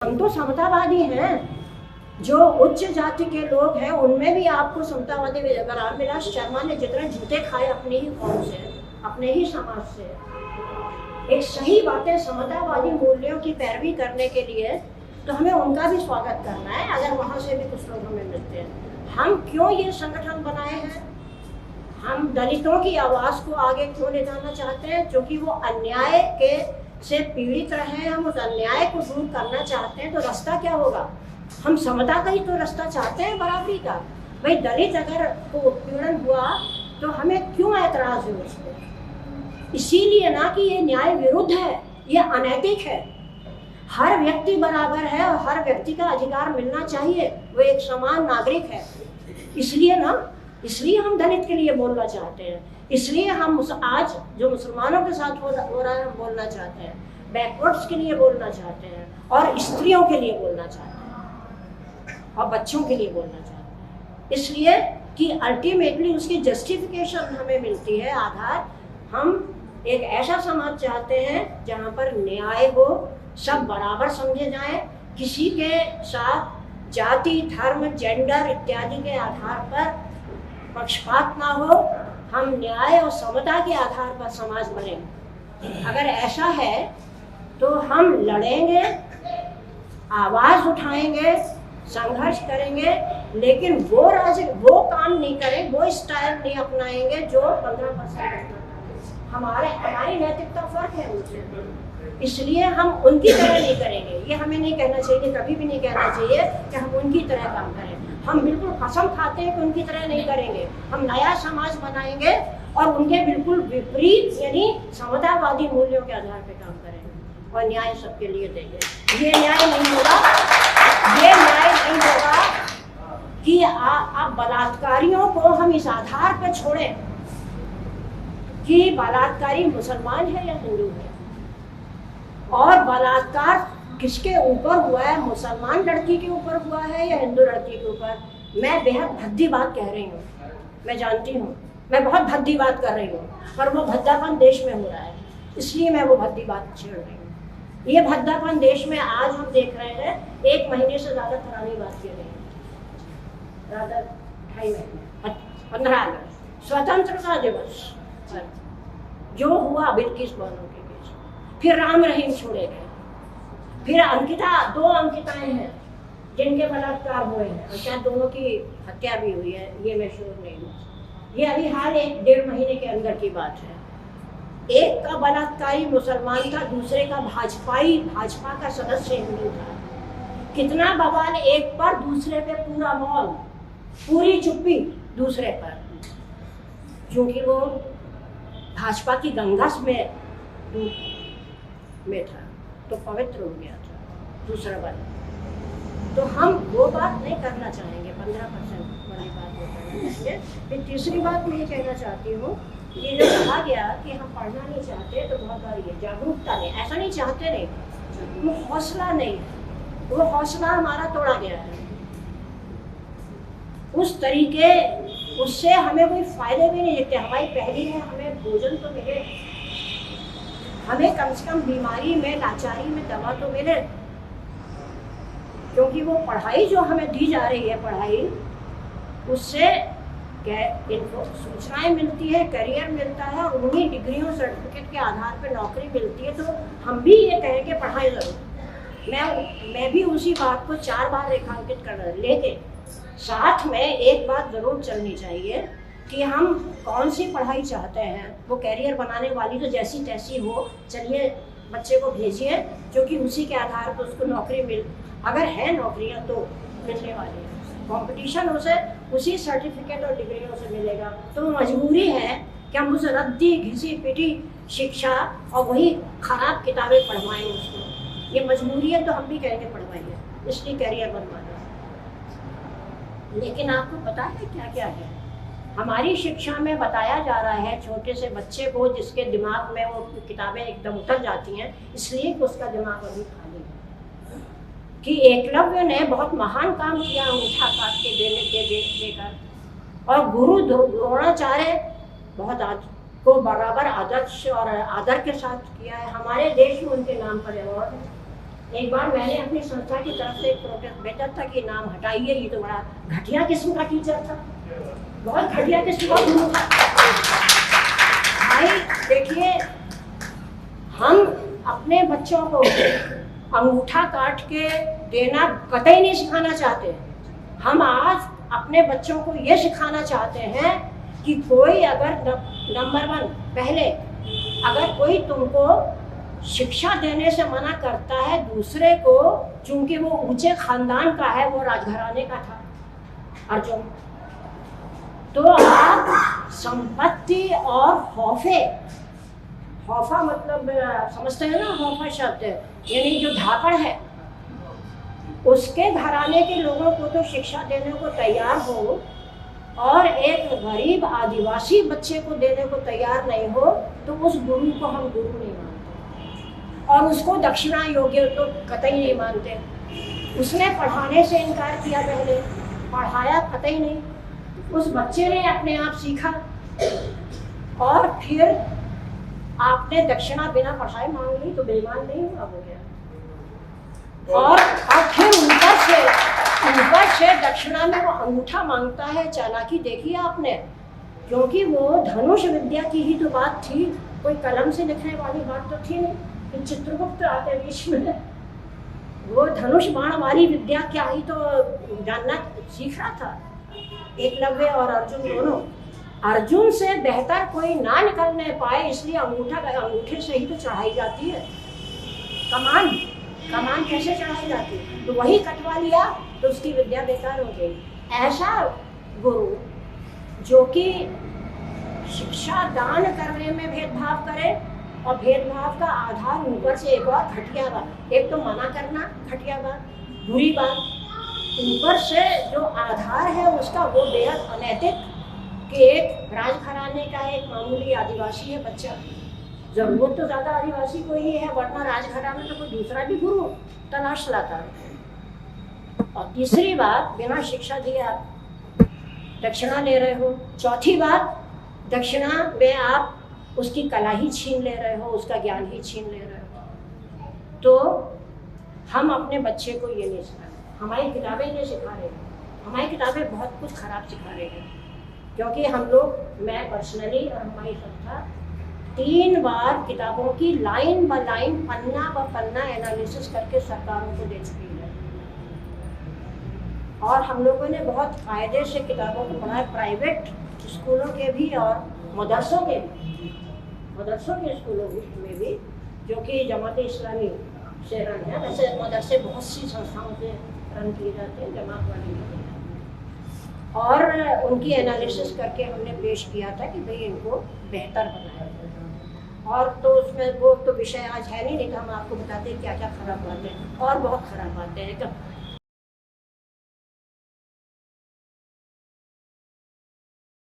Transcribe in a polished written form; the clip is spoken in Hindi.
हम तो समतावादी हैं। जो उच्च जाति के लोग हैं उनमें भी आपको समतावादी मिलेगा। रामविलास शर्मा ने जितने जूते खाए अपने ही कौम से, अपने ही समाज से, एक सही बातें समतावादी मूल्यों की पैरवी करने के लिए, तो हमें उनका भी स्वागत करना है। अगर वहाँ से भी कुछ लोग हमें मिलते हैं। हम क्यों ये संगठन बनाए हैं? हम दलितों की आवाज़ को आगे क्यों ले जाना चाहते हैं? क्योंकि वो अन्याय के से पीड़ित रहे, हम उस अन्याय को दूर करना चाहते हैं। तो रास्ता क्या होगा? हम समता का ही तो रास्ता चाहते हैं, बराबरी का। भाई दलित अगर को उत्पीड़न हुआ तो हमें क्यों ऐतराज है उसको? इसीलिए ना कि ये न्याय विरुद्ध है, ये अनैतिक है। हर व्यक्ति बराबर है और हर व्यक्ति का अधिकार मिलना चाहिए, वो एक समान नागरिक है। इसलिए हम दलित के लिए बोलना चाहते हैं। इसलिए हम आज जो मुसलमानों के साथ हो रहा है हम बोलना चाहते हैं, बैकवर्ड्स के लिए बोलना चाहते हैं, और स्त्रियों के लिए बोलना चाहते हैं, और बच्चों के लिए बोलना चाहते हैं। इसलिए कि अल्टीमेटली उसकी जस्टिफिकेशन हमें मिलती है, आधार। हम एक ऐसा समाज चाहते हैं जहाँ पर न्याय हो, सब बराबर समझे जाएं, किसी के साथ जाति, धर्म, जेंडर इत्यादि के आधार पर पक्षपात ना हो। हम न्याय और समता के आधार पर समाज बनेंगे। अगर ऐसा है तो हम लड़ेंगे, आवाज उठाएंगे, संघर्ष करेंगे, लेकिन वो काम नहीं करें, वो स्टाइल नहीं अपनाएंगे जो 15% हमारी नैतिकता फर्क है उनसे। इसलिए हम उनकी तरह नहीं करेंगे। ये हमें नहीं कहना चाहिए, कभी भी नहीं कहना चाहिए कि हम उनकी तरह काम करें। हम बिल्कुल कसम खाते हैं कि उनकी तरह नहीं करेंगे। हम नया समाज बनाएंगे और उनके बिल्कुल विपरीत यानी समतावादी मूल्यों के आधार पर काम करेंगे और न्याय सबके लिए देंगे। ये न्याय नहीं होगा कि आप बलात्कारियों को हम इस आधार पर छोड़ें कि बलात्कारी मुसलमान है या हिंदू है, और बलात्कार किसके ऊपर हुआ है, मुसलमान लड़की के ऊपर हुआ है या हिंदू लड़की के ऊपर। मैं बेहद भद्दी बात कह रही हूँ, मैं जानती हूँ, मैं बहुत भद्दी बात कर रही हूँ, पर वो भद्दापन देश में हो रहा है, इसलिए मैं वो भद्दी बात छेड़ रही हूँ। ये भद्दापन देश में आज हम देख रहे हैं। 1 महीने से ज़्यादा पुरानी बात कह रही हूँ, ज़्यादा 2.5 महीने, 15 अगस्त स्वतंत्रता दिवस जो हुआ बिल्किस बानो के केस, फिर राम रहीम छोड़े गए, फिर अंकिता, 2 अंकिताएं हैं जिनके बलात्कार हुए हैं, और शायद दोनों की हत्या भी हुई है, ये मैं श्योर नहीं हूँ। ये अभी हाल 1-1.5 महीने के अंदर की बात है। एक का बलात्कारी मुसलमान था, दूसरे का भाजपा का सदस्य हिंदू था। कितना बवाल एक पर, दूसरे पे पूरा मौन, पूरी चुप्पी दूसरे पर, क्योंकि वो भाजपा की गंगा में था तो पवित्र हो गया था दूसरा वाला। तो हम वो बात नहीं करना चाहेंगे, 15% वाली बात नहीं करना चाहेंगे। फिर तीसरी बात मैं ये कहना चाहती हूँ, ये जो कहा गया कि हम पढ़ना नहीं चाहते, तो बहुत बार ये जागरूकता नहीं, ऐसा नहीं चाहते नहीं, वो हौसला नहीं है, वो हौसला हमारा तोड़ा गया है। उस तरीके उससे हमें कोई फायदे भी नहीं दिखते। हमारी पहली है हमें भोजन तो मिले, हमें कम से कम बीमारी में, लाचारी में दवा तो मिले, क्योंकि वो पढ़ाई जो हमें दी जा रही है, पढ़ाई उससे सूचनाएं मिलती है, करियर मिलता है, और उन्हीं डिग्रियों सर्टिफिकेट के आधार पर नौकरी मिलती है। तो हम भी ये कहेंगे पढ़ाई जरूर। मैं भी उसी बात को 4 बार रेखांकित कर रहा हूँ, लेकिन साथ में एक बात जरूर चलनी चाहिए कि हम कौन सी पढ़ाई चाहते हैं। वो कैरियर बनाने वाली तो जैसी तैसी हो, चलिए बच्चे को भेजिए, क्योंकि उसी के आधार पर उसको नौकरी अगर है नौकरियां तो मिलने वाली है। कंपटीशन उसी सर्टिफिकेट और डिग्रियों से मिलेगा। तो मजबूरी है कि हम उस रद्दी घिसी पिटी शिक्षा और वही खराब किताबें पढ़वाएं उसको। ये मजबूरी है, तो हम भी कहेंगे पढ़वाइए, इसलिए कैरियर बनवाना। लेकिन आपको पता है क्या क्या है? हमारी शिक्षा में बताया जा रहा है छोटे से बच्चे को, जिसके दिमाग में वो किताबें एकदम उतर जाती हैं, इसलिए कि उसका दिमाग अभी खाली है। कि एकलव्य ने बहुत महान काम किया अंगूठा काट के देकर, और गुरु द्रोणाचार्य बहुत को बराबर आदर्श और आदर के साथ किया है। हमारे देश में उनके नाम पर अवार्ड है। एक बार मैंने अपनी संस्था की तरफ से एक प्रोटेस्ट भेजा था कि नाम हटाइए, ये तो बड़ा घटिया किस्म का टीचर था, बहुत घटिया किस्म का गुरु था। भाई देखिए, हम अपने बच्चों को अंगूठा काट के देना कतई नहीं सिखाना चाहते। हम आज अपने बच्चों को ये सिखाना चाहते हैं कि कोई अगर नंबर 1 पहले अगर कोई तुमको शिक्षा देने से मना करता है, दूसरे को, चूंकि वो ऊंचे खानदान का है, वो राजघराने का था अर्जुन, तो आप संपत्ति और हौफा मतलब समझते हैं ना, हौफा शब्द यानी जो धाकड़ है, उसके घराने के लोगों को तो शिक्षा देने को तैयार हो और एक गरीब आदिवासी बच्चे को देने को तैयार नहीं हो, तो उस गुरु को हम गुरु नहीं मानते और उसको दक्षिणा योग्य तो कतई नहीं मानते। उसने पढ़ाने से इनकार किया, पहले पढ़ाया कतई नहीं, उस बच्चे ने अपने आप सीखा और फिर आपने दक्षिणा बिना पढ़ाए मांग ली तो बेईमान नहीं हुआ, हो गया। और फिर ऊपर से दक्षिणा में वो अंगूठा मांगता है। चालाकी देखी आपने, क्योंकि वो धनुष विद्या की ही तो बात थी, कोई कलम से लिखने वाली बात तो थी नहीं कि चित्रगुप्त आते बीच में। वो धनुष बाण वाली विद्या क्या ही तो जानना सीख रहा था, एकलव्य और अर्जुन दोनों। अर्जुन से बेहतर कोई ना निकलने पाए, इसलिए अंगूठे से ही तो चढ़ाई जाती है कमान कैसे चढ़ाई जाती है, तो वही कटवा लिया तो उसकी विद्या बेकार हो गई। ऐसा गुरु जो कि शिक्षा दान करने में भेदभाव करे, और भेदभाव का आधार ऊपर से एक और घटिया बात, एक तो मना करना घटिया बात, बुरी बात, ऊपर से जो आधार है उसका वो बेहद अनैतिक कि एक राजघराने का एक मामूली आदिवासी है बच्चा, जरूरत तो ज्यादा आदिवासी को ही है, वरना राजघराने में तो कोई दूसरा भी गुरु तलाश लाता है। और तीसरी बात, बिना शिक्षा दिए आप दक्षिणा ले रहे हो। चौथी बात, दक्षिणा में आप उसकी कला ही छीन ले रहे हो, उसका ज्ञान ही छीन ले रहे हो। तो हम अपने बच्चे को ये नहीं सिखा रहे, हमारी किताबें ये सिखा रहे हैं, हमारी किताबें बहुत कुछ खराब सिखा रही हैं, क्योंकि हम लोग, मैं पर्सनली और हमारी संस्था 3 बार किताबों की लाइन ब लाइन, पन्ना ब पन्ना एनालिसिस करके सरकारों को दे चुकी है। और हम लोगों ने बहुत कायदे से किताबों को पढ़ा है, प्राइवेट स्कूलों के भी और मदरसों के स्कूलों में भी, जो कि जमात इस्लामी से रन है। वैसे मदरसे बहुत सी संस्थाओं से रन किए जाते हैं, जमात वाले नहीं है। और उनकी एनालिसिस करके हमने पेश किया था कि भाई इनको बेहतर बनाया। और तो उसमें वो तो विषय आज है नहीं तो हम आपको बताते हैं क्या क्या खराब बातें, और बहुत खराब बातें हैं।